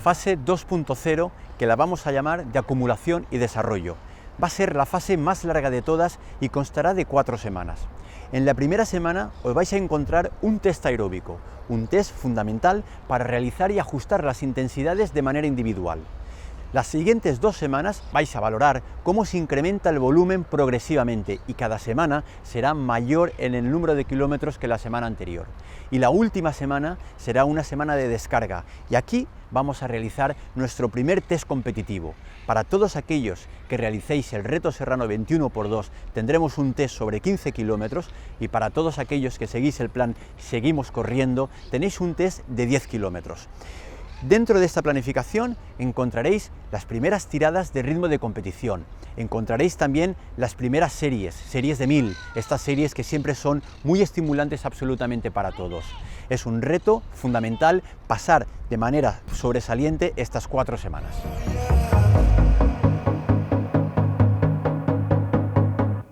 fase 2.0, que la vamos a llamar de acumulación y desarrollo. Va a ser la fase más larga de todas y constará de 4 semanas. En la primera semana os vais a encontrar un test aeróbico, un test fundamental para realizar y ajustar las intensidades de manera individual. Las siguientes 2 semanas vais a valorar cómo se incrementa el volumen progresivamente y cada semana será mayor en el número de kilómetros que la semana anterior. Y la última semana será una semana de descarga y aquí vamos a realizar nuestro primer test competitivo. Para todos aquellos que realicéis el reto Serrano 21×2 tendremos un test sobre 15 kilómetros y para todos aquellos que seguís el plan Seguimos Corriendo tenéis un test de 10 kilómetros. Dentro de esta planificación encontraréis las primeras tiradas de ritmo de competición, encontraréis también las primeras series de 1000, estas series que siempre son muy estimulantes absolutamente para todos. Es un reto fundamental pasar de manera sobresaliente estas 4 semanas.